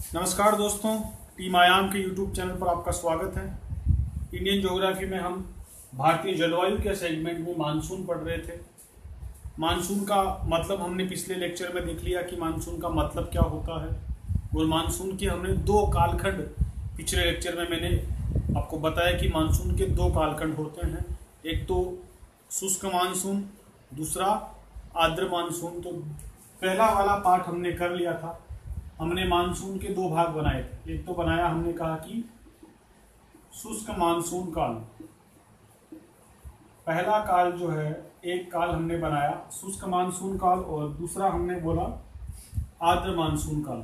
नमस्कार दोस्तों, टीम आयाम के यूट्यूब चैनल पर आपका स्वागत है। इंडियन ज्योग्राफी में हम भारतीय जलवायु के सेगमेंट में मानसून पढ़ रहे थे। मानसून का मतलब हमने पिछले लेक्चर में देख लिया कि मानसून का मतलब क्या होता है, और मानसून के हमने दो कालखंड पिछले लेक्चर में मैंने आपको बताया कि मानसून के दो कालखंड होते हैं, एक तो शुष्क मानसून, दूसरा आर्द्र मानसून। तो पहला वाला पार्ट हमने कर लिया था। हमने मानसून के दो भाग बनाए थे। एक तो बनाया, हमने कहा कि शुष्क मानसून काल, पहला काल जो है, एक काल हमने बनाया शुष्क मानसून काल, और दूसरा हमने बोला आर्द्र मानसून काल।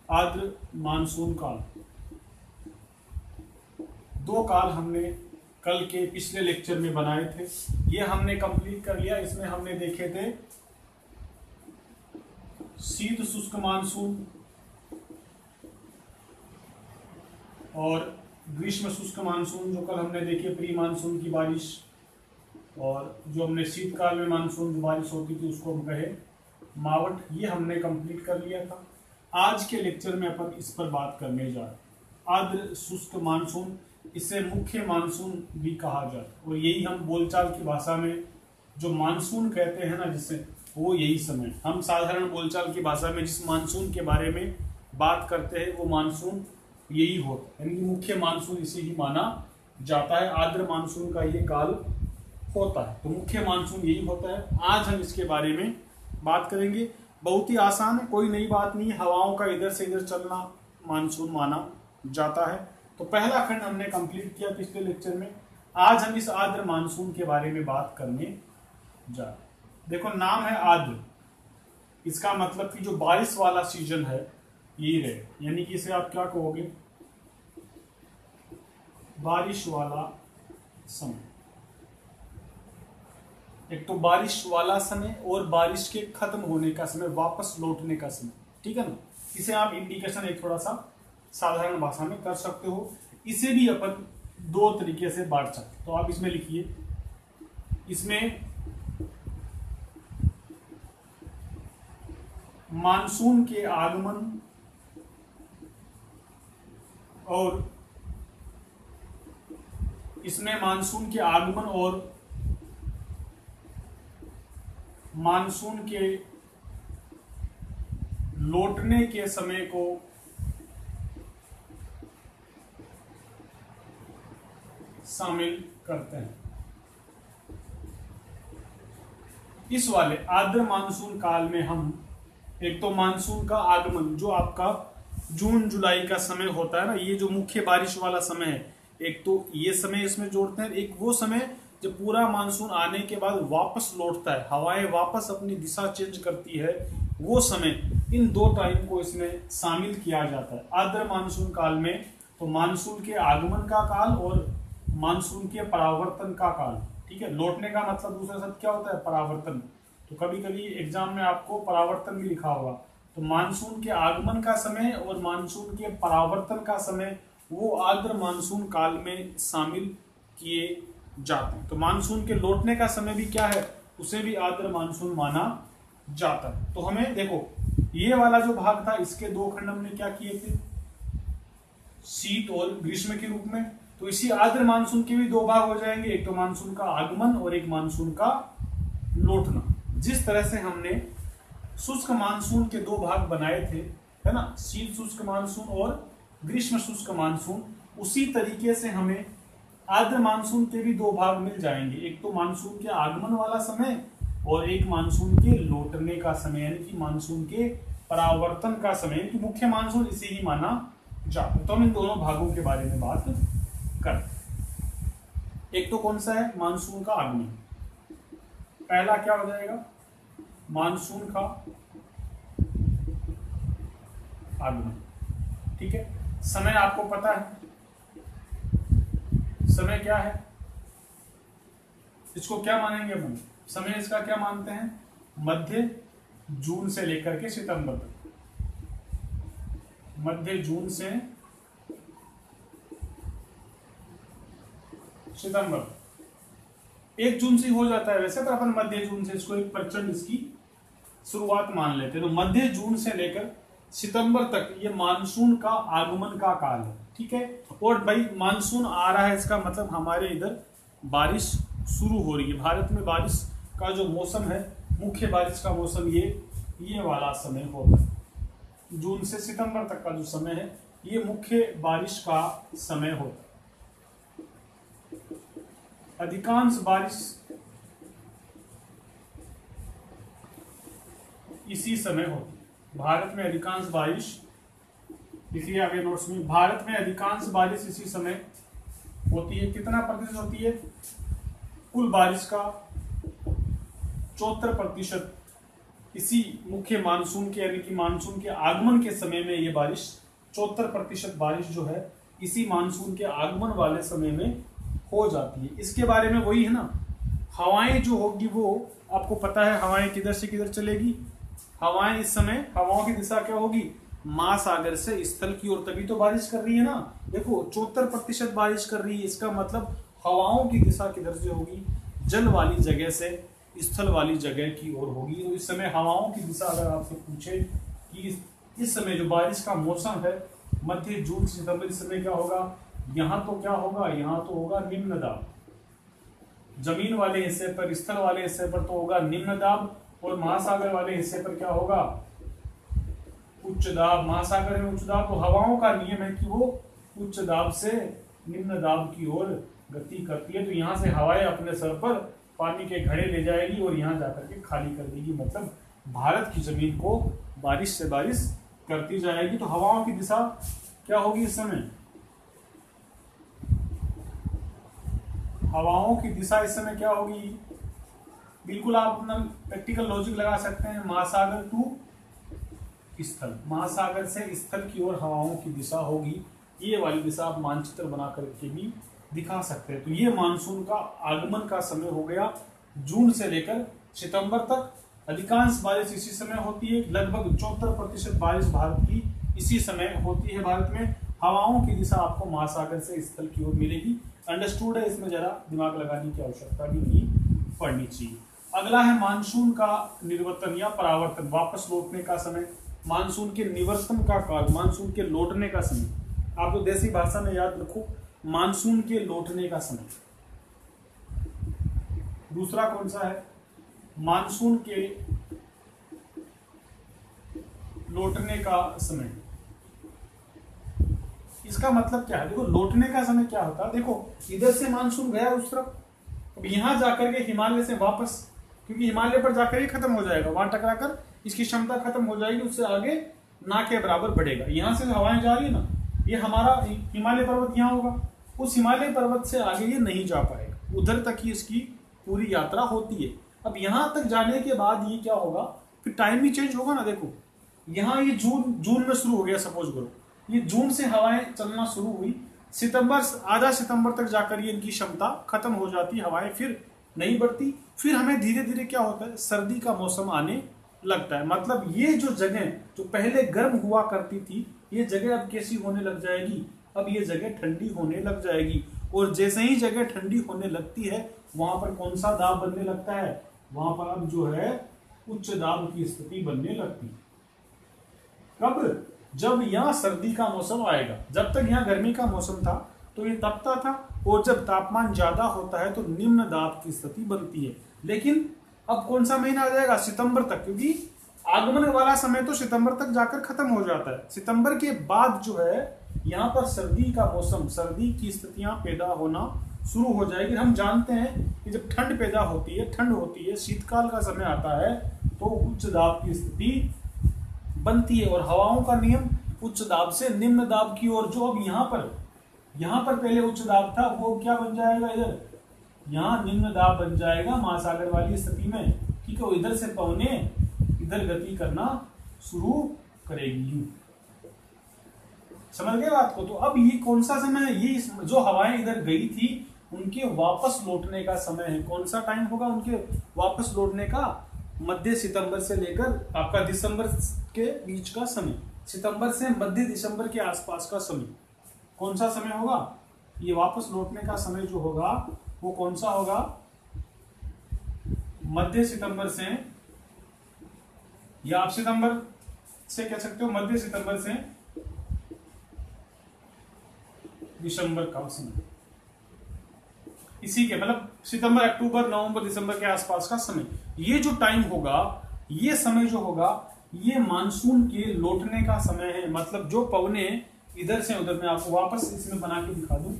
आर्द्र मानसून काल, दो काल हमने कल के पिछले लेक्चर में बनाए थे। ये हमने कंप्लीट कर लिया। इसमें हमने देखे थे शीत शुष्क मानसून और ग्रीष्म शुष्क मानसून, जो कल हमने देखे प्री मानसून की बारिश, और जो हमने शीतकाल में मानसून जो बारिश होती थी उसको हम कहे मावठ। ये हमने कंप्लीट कर लिया था। आज के लेक्चर में अपन इस पर बात करने जा रहे हैं, आर्द्र शुष्क मानसून। इसे मुख्य मानसून भी कहा जाता है, और यही हम बोलचाल की भाषा में जो मानसून कहते हैं ना, जिसे वो यही समय, हम साधारण बोलचाल की भाषा में जिस मानसून के बारे में बात करते हैं वो मानसून यही होता है, यानी मुख्य मानसून इसे ही माना जाता है। आर्द्र मानसून का ये काल होता है, तो मुख्य मानसून यही होता है। आज हम इसके बारे में बात करेंगे। बहुत ही आसान है, कोई नई बात नहीं। हवाओं का इधर से इधर चलना मानसून माना जाता है। तो पहला खंड हमने कंप्लीट किया पिछले लेक्चर में। आज हम इस आर्द्र मानसून के बारे में बात करने जा रहे हैं। देखो, नाम है आर्द्र, इसका मतलब कि जो बारिश वाला सीजन है यही रहे, यानी कि इसे आप क्या कहोगे, बारिश वाला समय। एक तो बारिश वाला समय और बारिश के खत्म होने का समय, वापस लौटने का समय, ठीक है ना। इसे आप इंडिकेशन एक थोड़ा सा साधारण भाषा में कर सकते हो। इसे भी अपन दो तरीके से बांट सकते। तो आप इसमें लिखिए, इसमें मानसून के आगमन और इसमें मानसून के आगमन और मानसून के लौटने के समय को शामिल करते हैं। इस वाले आर्द्र मानसून काल में हम एक तो मानसून का आगमन, जो आपका जून जुलाई का समय होता है ना, ये जो मुख्य बारिश वाला समय है, एक तो ये समय इसमें जोड़ते हैं। एक वो समय जब पूरा मानसून आने के बाद वापस लौटता है, हवाएं वापस अपनी दिशा चेंज करती है, वो समय, इन दो टाइम को इसमें शामिल किया जाता है आर्द्र मानसून काल में। तो मानसून के आगमन का काल और मानसून के परावर्तन का काल, ठीक है। लौटने का मतलब दूसरा शब्द क्या होता है, परावर्तन। तो कभी कभी एग्जाम में आपको परावर्तन भी लिखा होगा। तो मानसून के आगमन का समय और मानसून के परावर्तन का समय वो आर्द्र मानसून काल में शामिल किए जाते हैं। तो मानसून के लौटने का समय भी क्या है, उसे भी आर्द्र मानसून माना जाता है। तो हमें देखो, ये वाला जो भाग था, इसके दो खंड हमने क्या किए थे, शीत और ग्रीष्म के रूप में। तो इसी आर्द्र मानसून के भी दो भाग हो जाएंगे, एक तो मानसून का आगमन और एक मानसून का लौटना। जिस तरह से हमने शुष्क मानसून के दो भाग बनाए थे, है ना, शीत शुष्क मानसून और ग्रीष्म शुष्क मानसून, उसी तरीके से हमें आर्द्र मानसून के भी दो भाग मिल जाएंगे। एक तो मानसून के आगमन वाला समय और एक मानसून के लौटने का समय, यानी कि मानसून के परावर्तन का समय, कि मुख्य मानसून इसे ही माना जाता है। तो हम इन दोनों भागों के बारे में बात करते। एक तो कौन सा है, मानसून का आगमन। पहला क्या हो जाएगा, मानसून का आगमन, ठीक है। समय आपको पता है, समय क्या है, इसको क्या मानेंगे हम, समय इसका क्या मानते हैं, मध्य जून से लेकर के सितंबर तक। मध्य जून से सितंबर, 1 जून से हो जाता है वैसे, पर अपन मध्य जून से इसको एक प्रचंड इसकी शुरुआत मान लेते हैं। तो मध्य जून से लेकर सितंबर तक ये मानसून का आगमन का काल है, ठीक है। और भाई मानसून आ रहा है, इसका मतलब हमारे इधर बारिश शुरू हो रही है। भारत में बारिश का जो मौसम है, मुख्य बारिश का मौसम ये वाला समय होता है। जून से सितंबर तक का जो समय है ये मुख्य बारिश का समय होता है। अधिकांश बारिश इसी समय होती है। भारत में अधिकांश बारिश, लिखिए आगे नोट्स में, भारत में अधिकांश बारिश इसी समय होती है। कितना प्रतिशत होती है? कुल बारिश का 74% इसी मुख्य मानसून के यानी कि मानसून के आगमन के समय में ये बारिश, 74% बारिश जो है इसी मानसून के आगमन वाले समय में हो जाती है। इसके बारे में वही है ना, हवाएं जो होगी वो आपको पता है, हवाएं किधर से किधर चलेगी। हवाएं इस समय, हवाओं की दिशा क्या होगी? महासागर से स्थल की ओर, तभी तो बारिश कर रही है ना। देखो 74% बारिश कर रही है, इसका मतलब हवाओं की दिशा किधर से होगी? जल वाली जगह से स्थल वाली जगह की ओर होगी। तो इस समय हवाओं की दिशा अगर आपसे पूछे कि इस समय जो बारिश का मौसम है मध्य जून से सितंबर, इस समय क्या होगा? यहाँ तो क्या होगा? यहाँ तो होगा निम्न दाब। जमीन वाले हिस्से पर, स्थल वाले हिस्से पर तो होगा निम्न दाब, और महासागर वाले हिस्से पर क्या होगा? उच्च दाब। महासागर में उच्च दाब, तो हवाओं का नियम है कि वो उच्च दाब से निम्न दाब की ओर गति करती है। तो यहाँ से हवाएं अपने सर पर पानी के घड़े ले जाएगी और यहाँ जाकर के खाली कर देगी, मतलब भारत की जमीन को बारिश से बारिश करती जाएगी। तो हवाओं की दिशा क्या होगी इस समय? हवाओं की दिशा इस समय क्या होगी? बिल्कुल आप अपना प्रैक्टिकल लॉजिक लगा सकते हैं। महासागर टू स्थल, महासागर से स्थल की ओर हवाओं की दिशा होगी। ये वाली दिशा आप मानचित्र बना करके भी दिखा सकते हैं। तो ये मानसून का आगमन का समय हो गया। जून से लेकर सितंबर तक अधिकांश बारिश इसी समय होती है। लगभग 74% बारिश भारत की इसी समय होती है। भारत में हवाओं की दिशा आपको महासागर से स्थल की ओर मिलेगी। अंडरस्टूड है, इसमें जरा दिमाग लगाने की आवश्यकता भी नहीं पड़नी चाहिए। अगला है मानसून का निवर्तन या परावर्तन, वापस लौटने का समय। मानसून के निवर्तन का काल, मानसून के लौटने का समय। आप तो देसी भाषा में याद रखो, मानसून के लौटने का समय। दूसरा कौन सा है? मानसून के लौटने का समय। इसका मतलब क्या है? देखो लौटने का समय क्या होता है, देखो इधर से मानसून गया उस तरफ, अब यहां जाकर के हिमालय से वापस, क्योंकि हिमालय पर जाकर ही खत्म हो जाएगा, वहां टकराकर इसकी क्षमता खत्म हो जाएगी, उससे आगे ना के बराबर बढ़ेगा। यहां से हवाएं जा रही है ना, ये हमारा हिमालय पर्वत यहाँ होगा, उस हिमालय पर्वत से आगे ये नहीं जा पाएगा, उधर तक ही इसकी पूरी यात्रा होती है। अब यहां तक जाने के बाद ये क्या होगा, फिर टाइम भी चेंज होगा ना। देखो यहाँ ये जून में शुरू हो गया, सपोज करो ये जून से हवाएं चलना शुरू हुई, सितंबर, आधा सितंबर तक जाकर ये इनकी क्षमता खत्म हो जाती, हवाएं फिर नहीं बढ़ती। फिर हमें धीरे धीरे क्या होता है, सर्दी का मौसम आने लगता है। मतलब ये जो जगह जो पहले गर्म हुआ करती थी, ये जगह अब कैसी होने लग जाएगी, अब ये जगह ठंडी होने लग जाएगी। और जैसे ही जगह ठंडी होने लगती है, वहां पर कौन सा दाब बनने लगता है, वहां पर अब जो है उच्च दाब की स्थिति बनने लगती है। कब? जब यहाँ सर्दी का मौसम आएगा। जब तक यहाँ गर्मी का मौसम था तो ये तपता था, और जब तापमान ज्यादा होता है तो निम्न दाब की स्थिति बनती है। लेकिन अब कौन सा महीना आ जाएगा, सितंबर तक, क्योंकि आगमन वाला समय तो सितंबर तक जाकर खत्म हो जाता है। सितंबर के बाद जो है यहाँ पर सर्दी का मौसम, सर्दी की स्थितियां पैदा होना शुरू हो जाएगी। हम जानते हैं कि जब ठंड पैदा होती है, ठंड होती है, शीतकाल का समय आता है, तो उच्च दाब की स्थिति बनती है। और हवाओं का नियम, उच्च दाब से निम्न दाब की ओर। जो अब यहाँ पर पहले उच्च दाब था, वो क्या बन जाएगा, इधर यहाँ निम्न दाब बन जाएगा महासागर वाली स्थिति में, ठीक है। इधर से पवने इधर गति करना शुरू करेगी। समझ गए बात को? तो अब ये कौन सा समय है, ये जो हवाएं इधर गई थी उनके वापस लौटने का समय है। कौन सा टाइम होगा उनके वापस लौटने का? मध्य सितंबर से लेकर आपका दिसंबर के बीच का समय, सितंबर से मध्य दिसंबर के आसपास का समय। कौन सा समय होगा ये वापस लौटने का समय जो होगा, वो कौन सा होगा? मध्य सितंबर से, या आप से कह सकते हो मध्य सितंबर से दिसंबर का समय, इसी के मतलब सितंबर, अक्टूबर, नवंबर, दिसंबर के आसपास का समय, ये जो टाइम होगा, ये समय जो होगा, ये मानसून के लौटने का समय है। मतलब जो पवने इधर से उधर, मैं आपको वापस इसमें बना के दिखा दूं,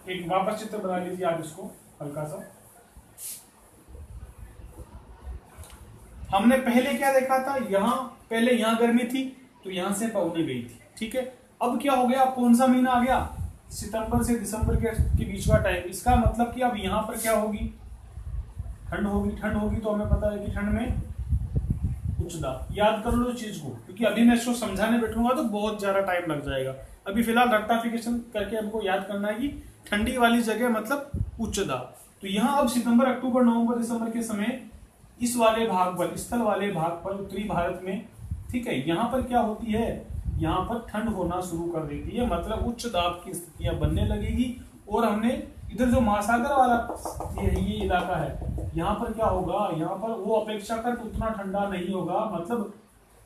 एक वापस चित्र बना लीजिए आप इसको हल्का सा। हमने पहले क्या देखा था, यहां पहले यहां गर्मी थी तो यहां से पवने गई थी, ठीक है। अब क्या हो गया, कौन सा महीना आ गया, सितंबर से दिसंबर के बीच का टाइम। इसका मतलब कि अब यहां पर क्या होगी, ठंड होगी। ठंड होगी तो हमें पता है कि ठंड में उच्च दाब। याद कर लो इस चीज को, क्योंकि अभी मैं इसको समझाने बैठूंगा तो बहुत ज्यादा टाइम लग जाएगा। अभी फिलहाल रेक्टिफिकेशन करके हमको याद करना है कि ठंडी वाली जगह मतलब उच्च दाब। तो यहाँ अब सितंबर, अक्टूबर, नवंबर, दिसंबर के समय इस वाले भाग पर, स्थल वाले भाग पर, उत्तरी भारत में, ठीक है, यहाँ पर क्या होती है, यहाँ पर ठंड होना शुरू कर देती है, मतलब उच्च दाब की स्थितियां बनने लगेगी। और हमने इधर जो महासागर वाला ये इलाका है, यहाँ पर क्या होगा, यहाँ पर वो अपेक्षाकृत उतना ठंडा नहीं होगा, मतलब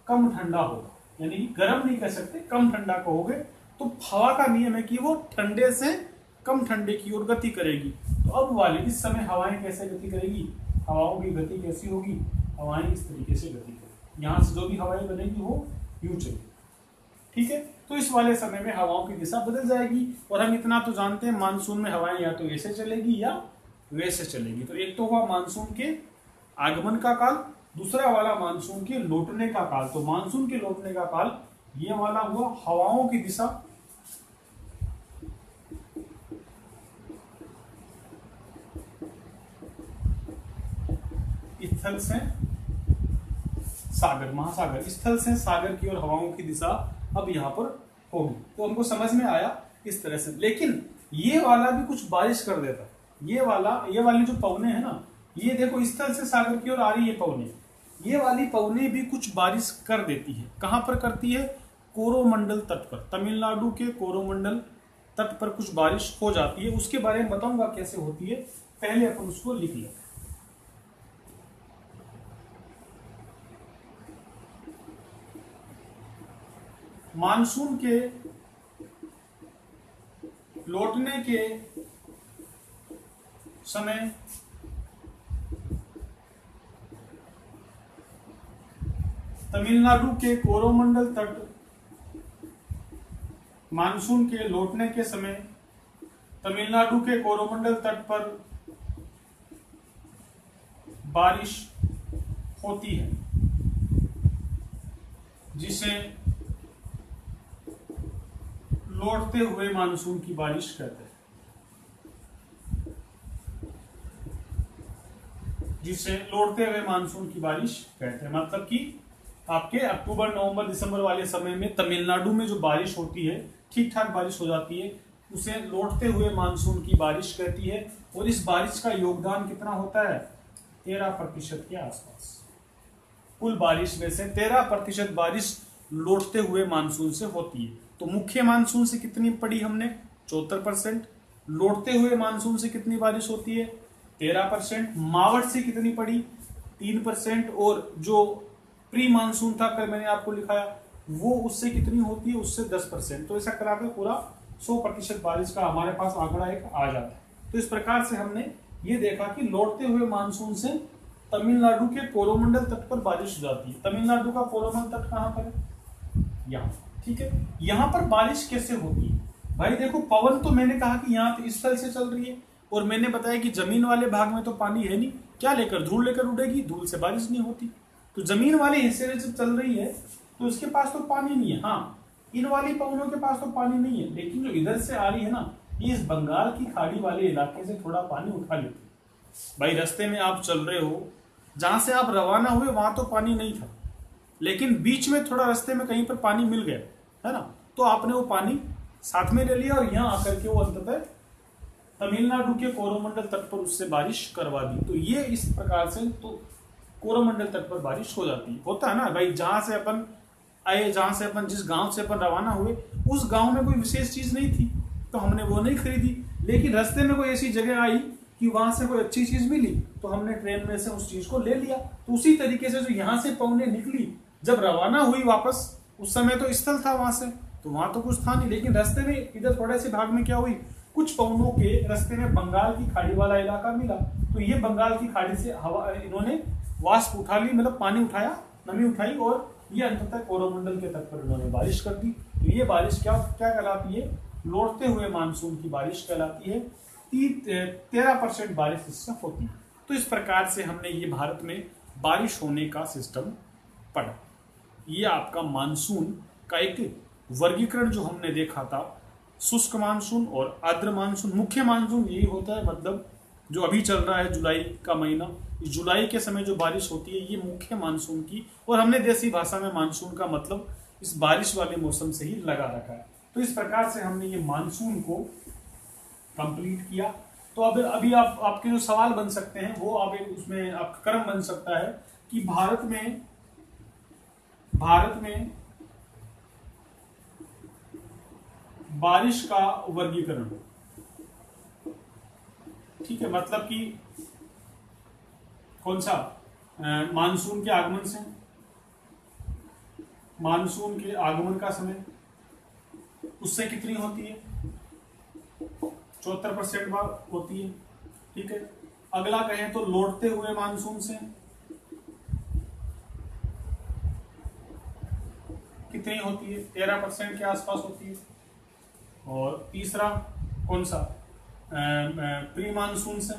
कम ठंडा होगा, यानी गर्म नहीं कह सकते, कम ठंडा कहोगे। तो हवा का नियम है कि वो ठंडे से कम ठंडे की ओर गति करेगी। तो अब वाले इस समय हवाएं कैसे गति करेगी, हवाओं की गति कैसी होगी, हवाएं इस तरीके से गति करेगी, यहाँ से जो भी हवाएं बनेगी वो यूं चलेगी, ठीक है। तो इस वाले समय में हवाओं की दिशा बदल जाएगी। और हम इतना तो जानते हैं, मानसून में हवाएं या तो ऐसे चलेगी या वैसे चलेगी। तो एक तो हुआ मानसून के आगमन का काल, दूसरा वाला मानसून के लौटने का काल। तो मानसून के लौटने का काल ये वाला हुआ, हवाओं की दिशा स्थल से सागर, महासागर, स्थल से सागर की ओर हवाओं की दिशा अब यहां पर होगी। तो हमको समझ में आया इस तरह से। लेकिन ये वाला भी कुछ बारिश कर देता है, ये वाली जो पवने है ना, ये देखो स्थल से सागर की ओर आ रही है पवने, ये वाली पवने भी कुछ बारिश कर देती है। कहां पर करती है, कोरोमंडल तट पर, तमिलनाडु के कोरोमंडल तट पर कुछ बारिश हो जाती है। उसके बारे में बताऊंगा कैसे होती है, पहले अपन उसको लिख लें। मानसून के लौटने के समय तमिलनाडु के कोरोमंडल तट, मानसून के लौटने के समय तमिलनाडु के कोरोमंडल तट पर बारिश होती है, जिसे लौटते हुए मानसून की बारिश कहते हैं, जिसे लौटते हुए मानसून की बारिश कहते हैं। मतलब कि आपके अक्टूबर, नवंबर, दिसंबर वाले समय में तमिलनाडु में जो बारिश होती है, ठीक ठाक बारिश हो जाती है, उसे लौटते हुए मानसून की बारिश कहती है। और इस बारिश का योगदान कितना होता है, 13% के आसपास। कुल बारिश में से 13% बारिश लौटते हुए मानसून से होती है। तो मुख्य मानसून से कितनी पड़ी हमने, 74%। लौटते हुए मानसून से कितनी बारिश होती है, 13%। मावट से कितनी पड़ी, 3%। और जो प्री मानसून था, कल मैंने आपको लिखाया, वो उससे कितनी होती है, उससे 10%। तो ऐसा कराकर पूरा 100% बारिश का हमारे पास आंकड़ा एक आ जाता है। तो इस प्रकार से हमने ये देखा कि लौटते हुए मानसून से तमिलनाडु के कोरोमंडल तट पर बारिश हो जाती है। तमिलनाडु का कोरोमंडल तट कहां पर है, यहाँ, ठीक है। यहां पर बारिश कैसे होती है भाई, देखो पवन तो मैंने कहा कि यहाँ पे स्थल से चल रही है, और मैंने बताया कि जमीन वाले भाग में तो पानी है नहीं, क्या लेकर, धूल लेकर उड़ेगी, धूल से बारिश नहीं होती। तो जमीन वाले हिस्से में जब चल रही है तो इसके पास तो पानी नहीं है। हाँ, इन वाली पवनों के पास तो पानी नहीं है, लेकिन जो इधर से आ रही है ना, ये इस बंगाल की खाड़ी वाले इलाके से थोड़ा पानी उठा लेती है। भाई रास्ते में आप चल रहे हो, जहां से आप रवाना हुए वहां तो पानी नहीं था, लेकिन बीच में थोड़ा रास्ते में कहीं पर पानी मिल गया, है ना, तो आपने वो पानी साथ में ले लिया और यहाँ आकर के वो अंततः तमिलनाडु के कोरोमंडल तट पर उससे बारिश करवा दी। तो ये इस प्रकार से तो कोरोमंडल तट पर बारिश हो जाती है। होता है ना भाई, जहां से अपन आए, जहां से अपन, जिस गांव से अपन रवाना हुए, उस गांव में कोई विशेष चीज नहीं थी तो हमने वो नहीं खरीदी, लेकिन रास्ते में कोई ऐसी जगह आई कि वहां से कोई अच्छी चीज मिली तो हमने ट्रेन में से उस चीज को ले लिया। तो उसी तरीके से जो यहाँ से पौने निकली, जब रवाना हुई वापस, उस समय तो स्थल था वहां से, तो वहां तो कुछ था नहीं, लेकिन रास्ते में इधर थोड़े से भाग में क्या हुई, कुछ पौनों के रास्ते में बंगाल की खाड़ी वाला इलाका मिला। तो ये बंगाल की खाड़ी से हवा इन्होंने वाष्प उठा ली, मतलब पानी उठाया, नमी उठाई, और ये अंततः कोरोमंडल के तट पर इन्होंने बारिश कर दी। तो ये बारिश क्या क्या कहलाती है, लौटते हुए मानसून की बारिश कहलाती है। 13% बारिश इससे होती है। तो इस प्रकार से हमने ये भारत में बारिश होने का सिस्टम पढ़ा। ये आपका मानसून का एक वर्गीकरण जो हमने देखा था, शुष्क मानसून और आर्द्र मानसून। मुख्य मानसून यही होता है, मतलब जो अभी चल रहा है जुलाई का महीना, इस जुलाई के समय जो बारिश होती है ये मुख्य मानसून की, और हमने देसी भाषा में मानसून का मतलब इस बारिश वाले मौसम से ही लगा रखा है। तो इस प्रकार से हमने ये मानसून को कंप्लीट किया। तो अब अभी आपके जो सवाल बन सकते हैं वो अब उसमें आपका क्रम बन सकता है कि भारत में बारिश का वर्गीकरण, ठीक है, मतलब कि कौन सा, मानसून के आगमन से, मानसून के आगमन का समय, उससे कितनी होती है, 74% बार होती है, ठीक है। अगला कहें तो लौटते हुए मानसून से कितनी होती है, 13% के आसपास होती है। और तीसरा कौन सा, प्री मानसून से,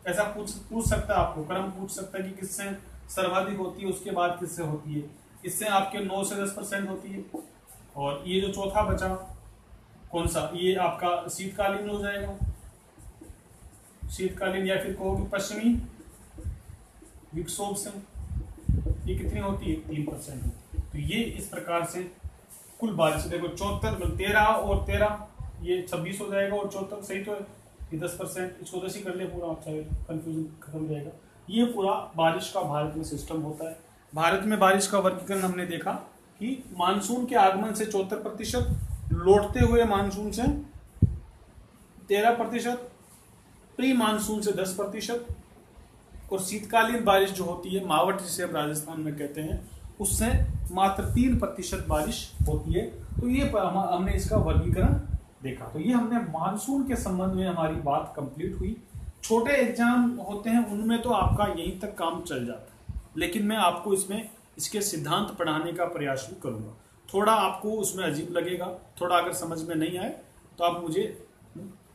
ऐसा पूछ सकता है आपको, क्रम पूछ सकता है कि किससे सर्वाधिक होती है, उसके बाद किससे होती है। इससे आपके 9 से 10% होती है। और ये जो चौथा बचा कौन सा, ये आपका शीतकालीन हो जाएगा, शीतकालीन, या फिर कहोगे पश्चिमी विक्षोभ से, ये कितनी होती है, 3% होती है। तो ये इस प्रकार से कुल बारिश देखो, 74, 13 और 13, ये 26 हो जाएगा, और 74 सही तो है, ये 10%, इसको 10 ही कर ले पूरा, अच्छा कंफ्यूजन खत्म हो जाएगा। ये पूरा बारिश का भारत में सिस्टम होता है। भारत में बारिश का वर्गीकरण हमने देखा कि मानसून के आगमन से 74%, लौटते हुए मानसून से 13%, प्री मानसून से 10%, और शीतकालीन बारिश जो होती है, मावठ जिसे हम राजस्थान में कहते हैं, उससे मात्र 3% बारिश होती है। तो ये हमने इसका वर्गीकरण देखा। तो ये हमने मानसून के संबंध में हमारी बात कंप्लीट हुई। छोटे एग्जाम होते हैं उनमें तो आपका यहीं तक काम चल जाता है, लेकिन मैं आपको इसमें इसके सिद्धांत पढ़ाने का प्रयास भी करूंगा। थोड़ा आपको उसमें अजीब लगेगा, थोड़ा अगर समझ में नहीं आए तो आप मुझे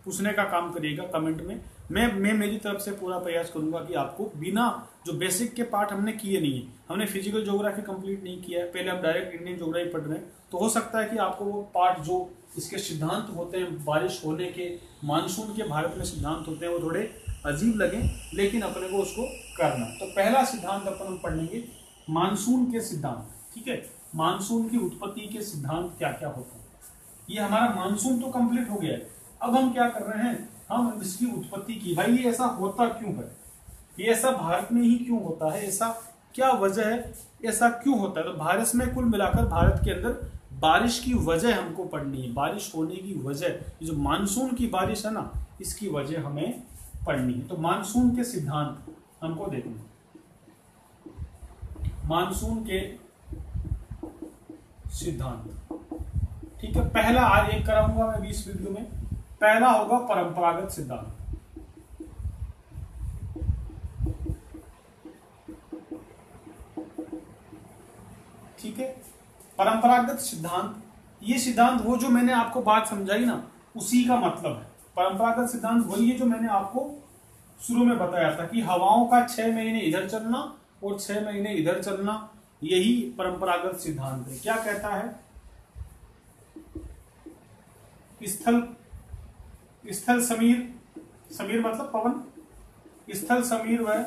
पूछने का काम करिएगा कमेंट में। मैं मेरी तरफ से पूरा प्रयास करूंगा कि आपको बिना जो बेसिक के पार्ट हमने किए नहीं है, हमने फिजिकल ज्योग्राफी कंप्लीट नहीं किया है, पहले हम डायरेक्ट इंडियन ज्योग्राफी पढ़ रहे हैं, तो हो सकता है कि आपको वो पार्ट जो इसके सिद्धांत होते हैं बारिश होने के, मानसून के भारत में सिद्धांत होते हैं, वो थोड़े अजीब लगे, लेकिन अपने को उसको करना। तो पहला सिद्धांत अपन हम पढ़ लेंगे, मानसून के सिद्धांत, ठीक है। मानसून की उत्पत्ति के सिद्धांत क्या क्या होते हैं। ये हमारा मानसून तो कंप्लीट हो गया है। अब हम क्या कर रहे हैं, हम इसकी उत्पत्ति की, भाई ये ऐसा होता क्यों है, ये ऐसा भारत में ही क्यों होता है, ऐसा क्या वजह है, ऐसा क्यों होता है। तो भारत में कुल मिलाकर भारत के अंदर बारिश की वजह हमको पढ़नी है, बारिश होने की वजह, ये जो मानसून की बारिश है ना, इसकी वजह हमें पढ़नी है। तो मानसून के सिद्धांत हमको देखना है। मानसून के सिद्धांत, ठीक है। पहला आज एक कराऊंगा मैं 20 वीडियो में। पहला होगा परंपरागत सिद्धांत, ठीक है। परंपरागत सिद्धांत, ये सिद्धांत वो जो मैंने आपको बात समझाई ना, उसी का मतलब है। परंपरागत सिद्धांत वही है जो मैंने आपको शुरू में बताया था कि हवाओं का 6 महीने इधर चलना और 6 महीने इधर चलना, यही परंपरागत सिद्धांत है। क्या कहता है, स्थल समीर, समीर मतलब पवन, स्थल समीर व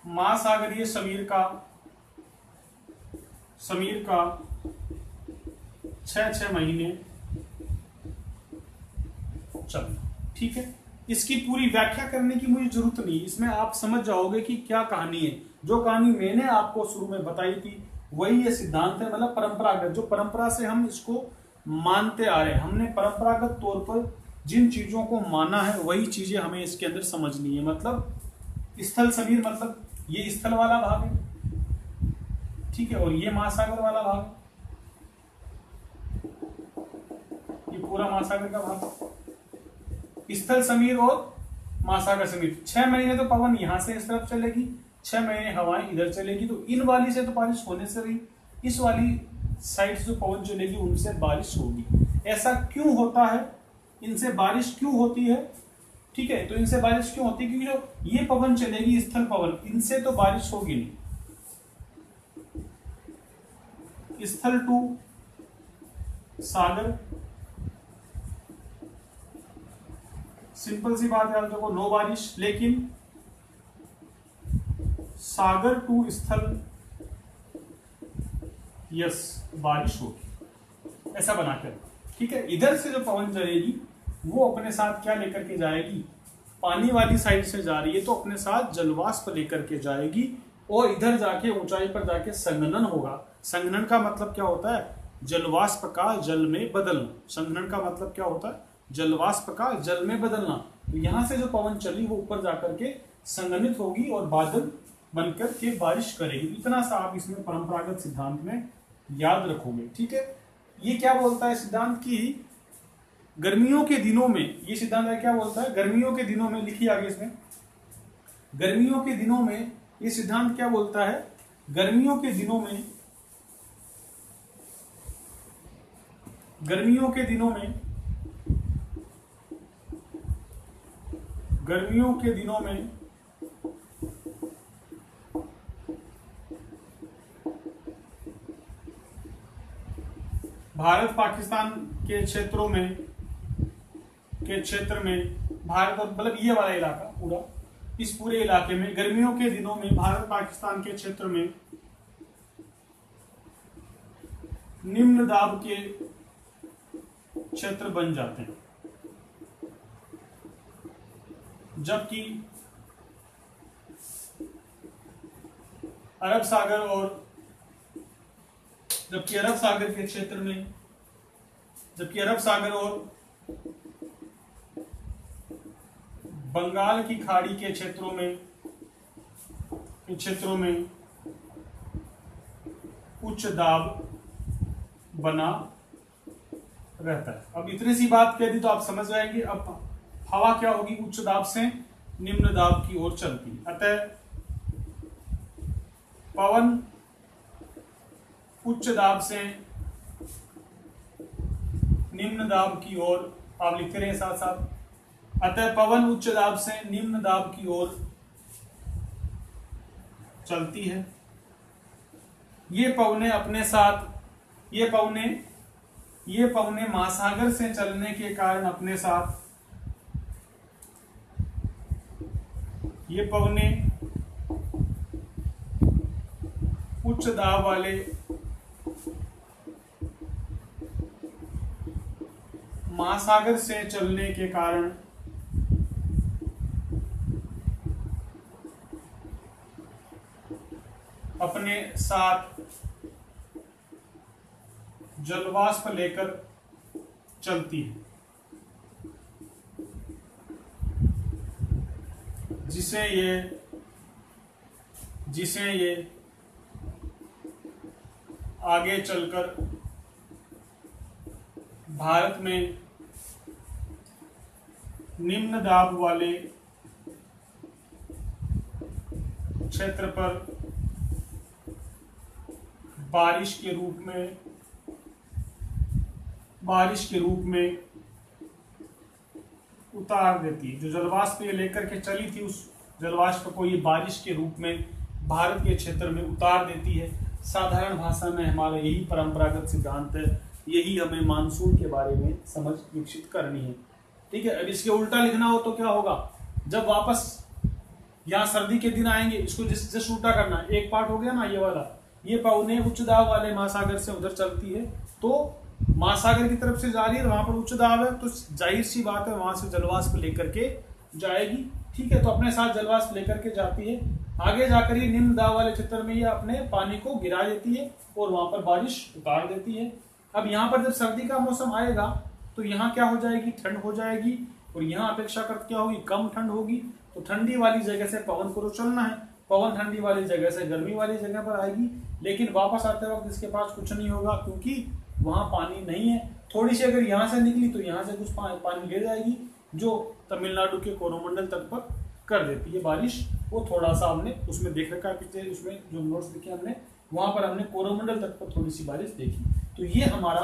महासागरीय समीर का 6 महीने चलना, ठीक है। इसकी पूरी व्याख्या करने की मुझे जरूरत नहीं, इसमें आप समझ जाओगे कि क्या कहानी है। जो कहानी मैंने आपको शुरू में बताई थी वही ये सिद्धांत है, मतलब परंपरागत, जो परंपरा से हम इसको मानते आ रहे हैं। हमने परंपरागत तौर पर जिन चीजों को माना है वही चीजें हमें इसके अंदर समझनी है। मतलब स्थल समीर मतलब ये स्थल वाला भाग है, ठीक है, और ये महासागर वाला भाग, ये पूरा महासागर का भाग। स्थल समीर और महासागर समीर 6 महीने तो पवन यहां से इस तरफ चलेगी, 6 महीने हवाएं इधर चलेगी, तो इन वाली से तो बारिश होने से रही, इस वाली साइड से जो पवन चलेगी उनसे बारिश होगी। ऐसा क्यों होता है, इनसे बारिश क्यों होती है, ठीक है, तो इनसे बारिश क्यों होती है, क्योंकि जो ये पवन चलेगी स्थल पवन, इनसे तो बारिश होगी नहीं। स्थल टू सागर, सिंपल सी बात है, आप देखो नो बारिश, लेकिन सागर टू स्थल यस बारिश होगी, ऐसा बनाकर, ठीक है। इधर से जो पवन चलेगी वो अपने साथ क्या लेकर के जाएगी, पानी वाली साइड से जा रही है तो अपने साथ जलवाष्प लेकर के जाएगी, और इधर जाके ऊंचाई पर जाके संघनन होगा। संघनन का मतलब क्या होता है, जलवाष्प का जल में बदलना। संघनन का मतलब क्या होता है, जलवाष्प का जल में बदलना। तो यहां से जो पवन चली वो ऊपर जाकर के संघनित होगी और बादल बनकर के बारिश करेगी। इतना सा आप इसमें परंपरागत सिद्धांत में याद रखोगे, ठीक है। ये क्या बोलता है सिद्धांत की, गर्मियों के दिनों में, ये सिद्धांत क्या बोलता है, गर्मियों के दिनों में, लिखिए आगे इसमें, गर्मियों के दिनों में ये सिद्धांत क्या बोलता है, गर्मियों के दिनों में, गर्मियों के दिनों में, गर्मियों के दिनों में भारत पाकिस्तान के क्षेत्रों में, के क्षेत्र में, भारत और मतलब ये वाला इलाका पूरा, इस पूरे इलाके में गर्मियों के दिनों में भारत पाकिस्तान के क्षेत्र में निम्न दाब के क्षेत्र बन जाते हैं, जबकि अरब सागर और जबकि अरब सागर के क्षेत्र में, जबकि अरब सागर और बंगाल की खाड़ी के क्षेत्रों में उच्च दाब बना रहता है। अब इतनी सी बात कह दी तो आप समझ जाएंगे। अब हवा क्या होगी, उच्च दाब से निम्न दाब की ओर चलती, अतः पवन उच्च दाब से निम्न दाब की ओर, आप लिखते रहे साथ साथ, अतः पवन उच्च दाब से निम्न दाब की ओर चलती है। ये पवने अपने साथ, ये पवने महासागर से चलने के कारण अपने साथ, ये पवने उच्च दाब वाले महासागर से चलने के कारण अपने साथ जलवाष्प लेकर चलती है, जिसे ये आगे चलकर भारत में निम्न दाब वाले क्षेत्र पर बारिश के रूप में उतार देती है। जो जलवाष्प ये लेकर के चली थी, उस जलवाष्प को ये बारिश के रूप में भारत के क्षेत्र में उतार देती है। साधारण भाषा में हमारा यही परंपरागत सिद्धांत है, यही हमें मानसून के बारे में समझ विकसित करनी है, ठीक है। अब इसके उल्टा लिखना हो तो क्या होगा, जब वापस यहाँ सर्दी के दिन आएंगे, इसको जस्ट उल्टा करना है। एक पार्ट हो गया ना ये वाला, ये पवने उच्च दाब वाले महासागर से उधर चलती है, तो महासागर की तरफ से जा रही है, वहां पर उच्च दाब है, तो जाहिर सी बात है वहां से जलवाष्प लेकर के जाएगी, ठीक है। तो अपने साथ जलवाष्प लेकर के जाती है, आगे जाकर ये निम्न दाब वाले क्षेत्र में ये अपने पानी को गिरा देती है और वहां पर बारिश उतार देती है। अब यहाँ पर जब सर्दी का मौसम आएगा तो यहाँ क्या हो जाएगी, ठंड हो जाएगी, और यहाँ अपेक्षाकृत क्या होगी, कम ठंड होगी। तो ठंडी वाली जगह से पवन को तो चलना है, पवन ठंडी वाली जगह से गर्मी वाली जगह पर आएगी, लेकिन वापस आते वक्त इसके पास कुछ नहीं होगा क्योंकि वहां पानी नहीं है। थोड़ी सी अगर यहाँ से निकली तो यहाँ से कुछ पानी ले जाएगी, जो तमिलनाडु के कोरोमंडल तट पर कर देती है बारिश। वो थोड़ा सा हमने उसमें देख रखा है, पिछले उसमें जो नोट्स देखे हमने, वहां पर हमने कोरोमंडल तट पर थोड़ी सी बारिश देखी। तो ये हमारा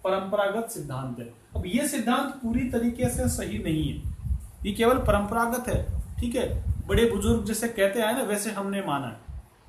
परंपरागत सिद्धांत है। अब ये सिद्धांत पूरी तरीके से सही नहीं है, ये केवल परंपरागत है, ठीक है। बड़े बुजुर्ग जैसे कहते आए ना, वैसे हमने माना है।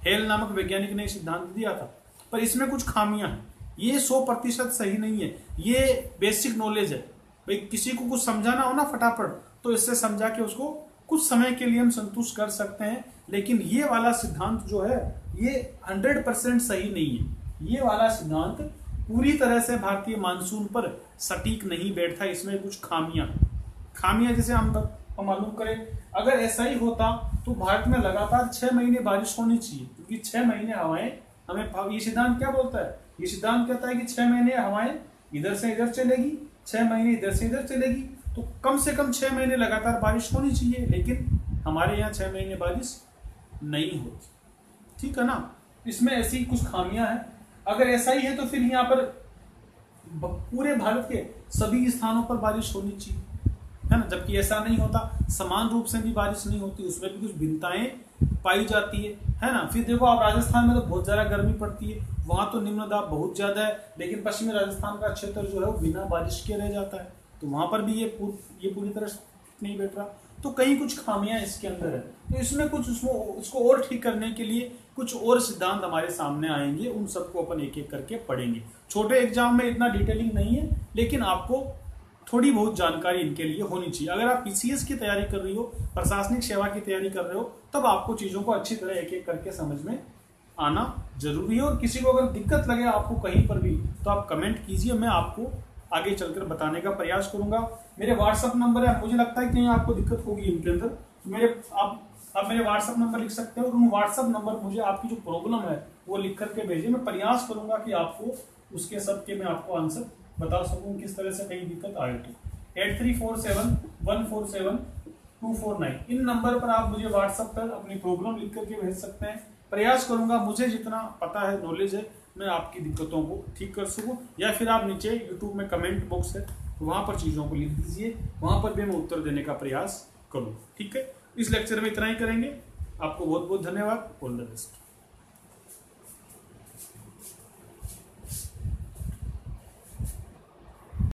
हेल नामक वैज्ञानिक ने सिद्धांत दिया था, पर इसमें कुछ खामियां हैं। ये 100% सही नहीं है। ये बेसिक नॉलेज है, भाई किसी को कुछ समझाना हो ना फटाफट, तो इससे समझा के उसको कुछ समय के लिए हम संतुष्ट कर सकते हैं। लेकिन ये वाला सिद्धांत जो है ये 100% सही नहीं है। ये वाला सिद्धांत पूरी तरह से भारतीय मानसून पर सटीक नहीं बैठता, इसमें कुछ खामियां जैसे हम मालूम करें, अगर ऐसा ही होता तो भारत में लगातार 6 महीने बारिश होनी चाहिए, क्योंकि 6 महीने हवाएं हमें, ये सिद्धांत क्या बोलता है, ये सिद्धांत कहता है कि 6 महीने हवाएं इधर से इधर चलेगी, 6 महीने इधर से इधर चलेगी, तो कम से कम 6 महीने लगातार बारिश होनी चाहिए। लेकिन हमारे यहाँ 6 महीने बारिश नहीं होती, ठीक है ना। इसमें ऐसी कुछ खामियां हैं। अगर ऐसा ही है तो फिर यहाँ पर पूरे भारत के सभी स्थानों पर बारिश होनी चाहिए, है ना। जबकि ऐसा नहीं होता, समान रूप से भी बारिश नहीं होती, उसमें भी कुछ भिन्नताएं पाई जाती है ना। फिर देखो आप राजस्थान में तो बहुत ज्यादा गर्मी पड़ती है, वहां तो निम्न दाब बहुत ज्यादा है, लेकिन पश्चिमी राजस्थान का क्षेत्र जो है वो बिना बारिश के रह जाता है, तो वहां पर भी ये पूरी तरह से नहीं बैठ रहा। तो कहीं कुछ खामियां इसके अंदर है, तो इसमें कुछ उसको और ठीक करने के लिए कुछ और सिद्धांत हमारे सामने आएंगे, उन सबको अपन एक एक करके पढ़ेंगे। छोटे एग्जाम में इतना डिटेलिंग नहीं है, लेकिन आपको थोड़ी बहुत जानकारी इनके लिए होनी चाहिए। अगर आप पीसीएस की तैयारी कर रही हो, प्रशासनिक सेवा की तैयारी कर रहे हो, तब आपको चीजों को अच्छी तरह एक एक करके समझ में आना जरूरी है। और किसी को अगर दिक्कत लगे आपको कहीं पर भी, तो आप कमेंट कीजिए, मैं आपको आगे चलकर बताने का प्रयास करूंगा। मेरे व्हाट्सएप नंबर है, मुझे लगता है कहीं आपको दिक्कत होगी इनके अंदर, आप मेरे व्हाट्सएप नंबर लिख सकते हो, और उन व्हाट्सएप नंबर मुझे आपकी जो प्रॉब्लम है वो लिख करके भेजिए। मैं प्रयास करूंगा कि आपको उसके सबके मैं आपको आंसर बता सकूं, किस तरह से कहीं दिक्कत आए तो। 8347147249 इन नंबर पर आप मुझे व्हाट्सएप पर अपनी प्रॉब्लम लिख करके भेज सकते हैं। प्रयास करूंगा, मुझे जितना पता है, नॉलेज है, मैं आपकी दिक्कतों को ठीक कर सकूं। या फिर आप नीचे यूट्यूब में कमेंट बॉक्स है, वहां पर चीजों को लिख दीजिए, वहां पर भी मैं उत्तर देने का प्रयास करूँ, ठीक है। इस लेक्चर में इतना ही करेंगे। आपको बहुत बहुत धन्यवाद। All the best.